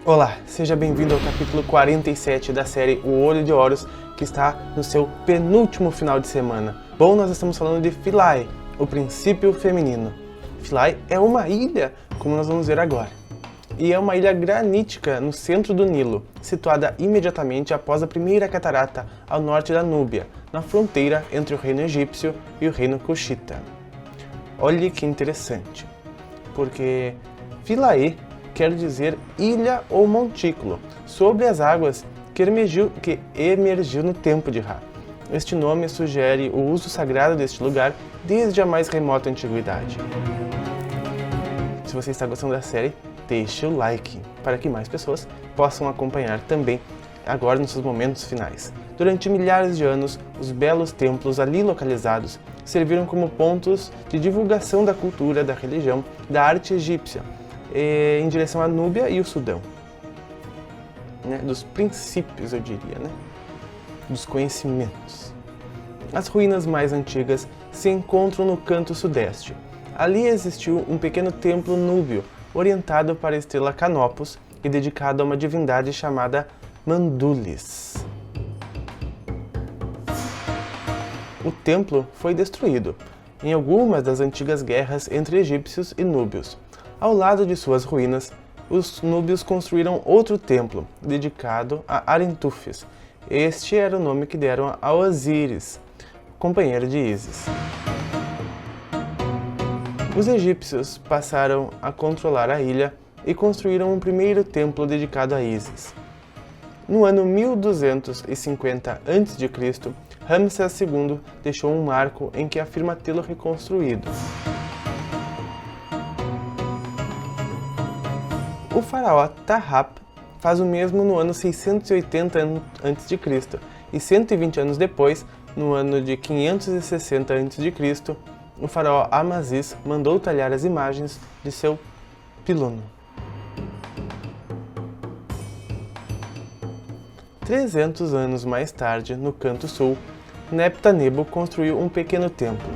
Olá, seja bem-vindo ao capítulo 47 da série O Olho de Horus, que está no seu penúltimo final de semana. Bom, nós estamos falando de Philae, o princípio feminino. Philae é uma ilha, como nós vamos ver agora. E é uma ilha granítica no centro do Nilo, situada imediatamente após a primeira catarata, ao norte da Núbia, na fronteira entre o reino egípcio e o reino cuxita. Olhe que interessante, porque Philae quer dizer ilha ou montículo, sobre as águas que emergiu no tempo de Ra. Este nome sugere o uso sagrado deste lugar desde a mais remota antiguidade. Se você está gostando da série, deixe o like para que mais pessoas possam acompanhar também agora nos seus momentos finais. Durante milhares de anos, os belos templos ali localizados serviram como pontos de divulgação da cultura, da religião, da arte egípcia, em direção à Núbia e o Sudão. Dos princípios, eu diria, dos conhecimentos. As ruínas mais antigas se encontram no canto sudeste. Ali existiu um pequeno templo núbio, orientado para a estrela Canopus e dedicado a uma divindade chamada Mandulis. O templo foi destruído em algumas das antigas guerras entre egípcios e núbios. Ao lado de suas ruínas, os núbios construíram outro templo, dedicado a Arintufes. Este era o nome que deram a Osíris, companheiro de Ísis. Os egípcios passaram a controlar a ilha e construíram um primeiro templo dedicado a Ísis. No ano 1250 a.C., Ramsés II deixou um marco em que afirma tê-lo reconstruído. O faraó Tahap faz o mesmo no ano 680 a.C. e 120 anos depois, no ano de 560 a.C., o faraó Amasis mandou talhar as imagens de seu pilono. 300 anos mais tarde, no canto sul, Neptanebo construiu um pequeno templo.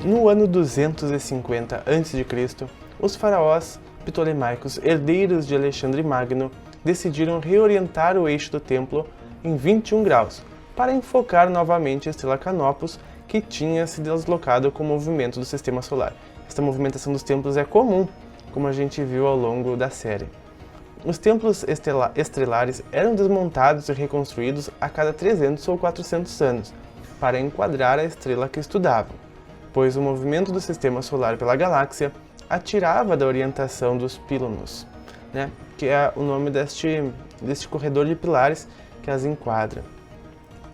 No ano 250 a.C., os faraós ptolemaicos, herdeiros de Alexandre Magno, decidiram reorientar o eixo do templo em 21 graus, para enfocar novamente a estrela Canopus, que tinha se deslocado com o movimento do sistema solar. Esta movimentação dos templos é comum, como a gente viu ao longo da série. Os templos estrelares eram desmontados e reconstruídos a cada 300 ou 400 anos, para enquadrar a estrela que estudavam, pois o movimento do sistema solar pela galáxia atirava da orientação dos pílonos, que é o nome deste corredor de pilares que as enquadra.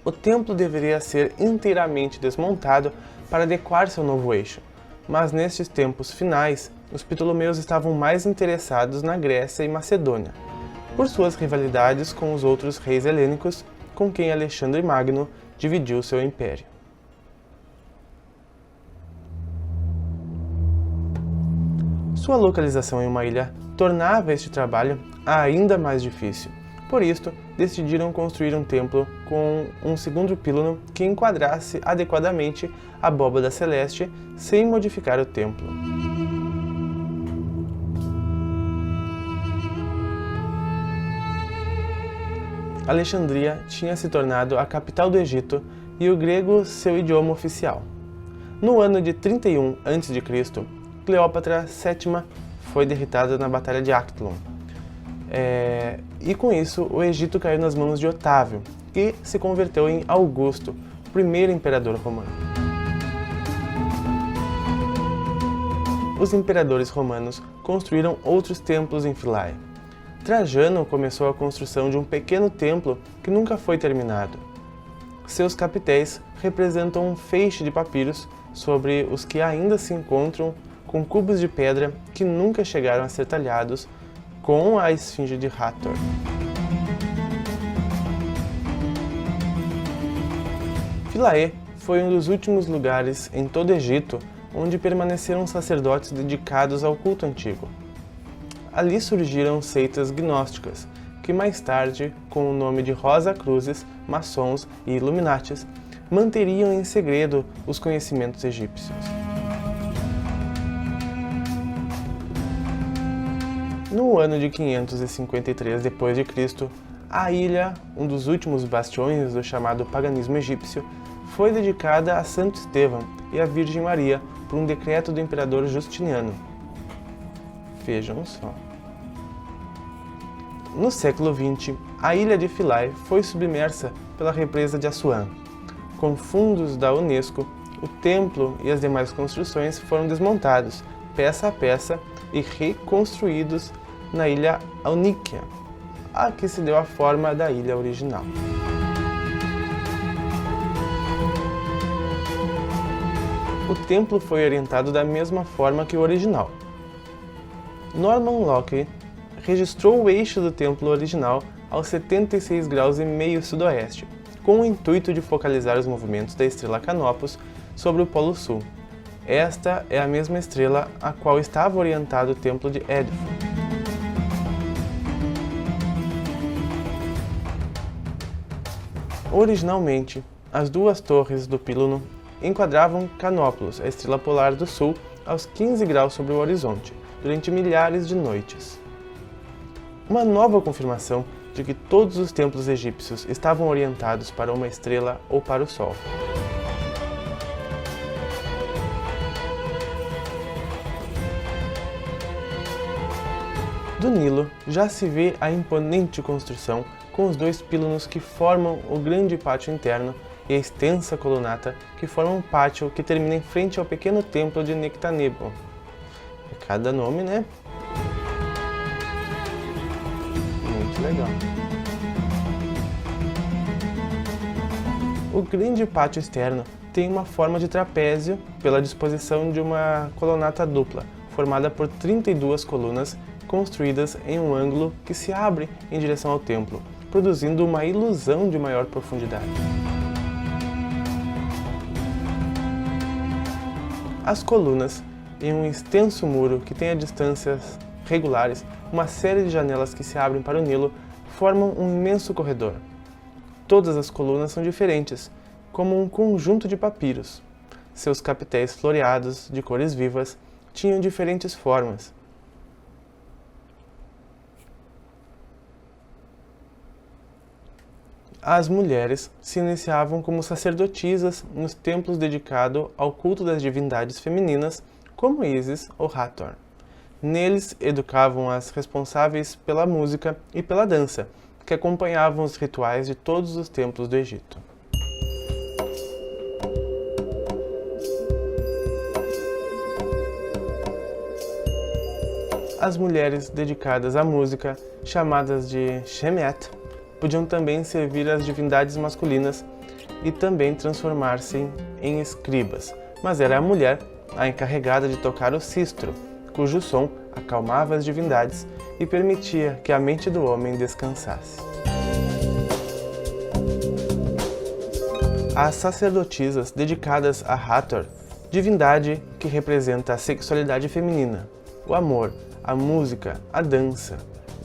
O templo deveria ser inteiramente desmontado para adequar-se ao novo eixo, mas nestes tempos finais, os ptolomeus estavam mais interessados na Grécia e Macedônia, por suas rivalidades com os outros reis helênicos com quem Alexandre Magno dividiu seu império. Sua localização em uma ilha tornava este trabalho ainda mais difícil. Por isto, decidiram construir um templo com um segundo pílono que enquadrasse adequadamente a abóbada celeste sem modificar o templo. Alexandria tinha se tornado a capital do Egito e o grego seu idioma oficial. No ano de 31 a.C., Cleópatra VII foi derrotada na Batalha de Actylon. E com isso, o Egito caiu nas mãos de Otávio, que se converteu em Augusto, o primeiro imperador romano. Os imperadores romanos construíram outros templos em Philae. Trajano começou a construção de um pequeno templo que nunca foi terminado. Seus capitéis representam um feixe de papiros sobre os que ainda se encontram com cubos de pedra que nunca chegaram a ser talhados com a esfinge de Hathor. Philae foi um dos últimos lugares em todo o Egito onde permaneceram sacerdotes dedicados ao culto antigo. Ali surgiram seitas gnósticas, que mais tarde, com o nome de Rosa-Cruzes, maçons e Illuminatis, manteriam em segredo os conhecimentos egípcios. No ano de 553 d.C., a ilha, um dos últimos bastiões do chamado paganismo egípcio, foi dedicada a Santo Estevão e à Virgem Maria por um decreto do imperador Justiniano. Vejam só. No século XX, a ilha de Philae foi submersa pela represa de Assuan. Com fundos da Unesco, o templo e as demais construções foram desmontados, peça a peça, e reconstruídos na ilha Auníquia, a que se deu a forma da ilha original. O templo foi orientado da mesma forma que o original. Norman Lockyer registrou o eixo do templo original aos 76 graus e meio sudoeste, com o intuito de focalizar os movimentos da estrela Canopus sobre o Polo Sul. Esta é a mesma estrela a qual estava orientado o templo de Édifo. Originalmente, as duas torres do pílano enquadravam Canopus, a estrela polar do sul, aos 15 graus sobre o horizonte, durante milhares de noites. Uma nova confirmação de que todos os templos egípcios estavam orientados para uma estrela ou para o Sol. Do Nilo já se vê a imponente construção com os dois pílanos que formam o grande pátio interno e a extensa colunata que forma um pátio que termina em frente ao pequeno templo de Nectanebo. Cada nome, né? Muito legal. O grande pátio externo tem uma forma de trapézio pela disposição de uma colunata dupla, formada por 32 colunas construídas em um ângulo que se abre em direção ao templo, produzindo uma ilusão de maior profundidade. As colunas, em um extenso muro que tem a distâncias regulares, uma série de janelas que se abrem para o Nilo, formam um imenso corredor. Todas as colunas são diferentes, como um conjunto de papiros. Seus capitéis floreados, de cores vivas, tinham diferentes formas. As mulheres se iniciavam como sacerdotisas nos templos dedicados ao culto das divindades femininas, como Ísis ou Hathor. Neles educavam as responsáveis pela música e pela dança, que acompanhavam os rituais de todos os templos do Egito. As mulheres dedicadas à música, chamadas de Shemet, podiam também servir as divindades masculinas e também transformar-se em escribas, mas era a mulher a encarregada de tocar o sistro, cujo som acalmava as divindades e permitia que a mente do homem descansasse. As sacerdotisas dedicadas a Hathor, divindade que representa a sexualidade feminina, o amor, a música, a dança,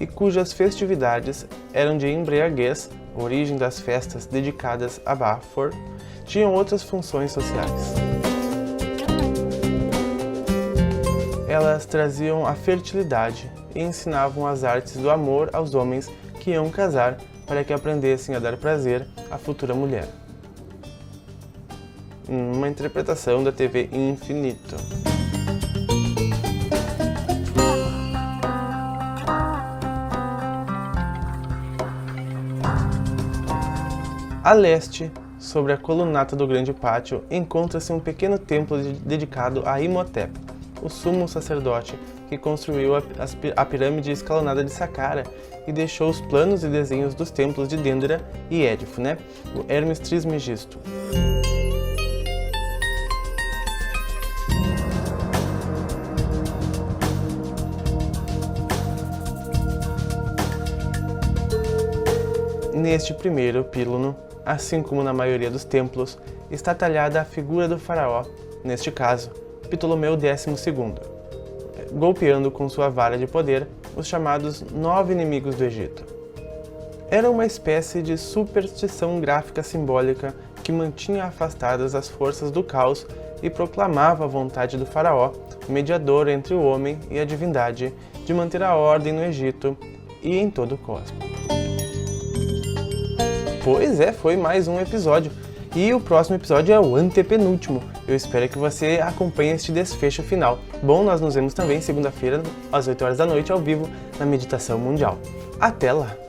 e cujas festividades eram de embriaguez, origem das festas dedicadas a Bafor, tinham outras funções sociais. Elas traziam a fertilidade e ensinavam as artes do amor aos homens que iam casar para que aprendessem a dar prazer à futura mulher. Uma interpretação da TV Infinito. A leste, sobre a colunata do grande pátio, encontra-se um pequeno templo dedicado a Imhotep, o sumo sacerdote que construiu a pirâmide escalonada de Saqqara e deixou os planos e desenhos dos templos de Dendera e Édifo, o Hermes Trismegisto. Neste primeiro pílano, assim como na maioria dos templos, está talhada a figura do faraó, neste caso, Ptolomeu XII, golpeando com sua vara de poder os chamados 9 inimigos do Egito. Era uma espécie de superstição gráfica simbólica que mantinha afastadas as forças do caos e proclamava a vontade do faraó mediador entre o homem e a divindade, de manter a ordem no Egito e em todo o cosmos. Pois é, foi mais um episódio. E o próximo episódio é o antepenúltimo. Eu espero que você acompanhe este desfecho final. Bom, nós nos vemos também segunda-feira, às 8 horas da noite, ao vivo, na Meditação Mundial. Até lá!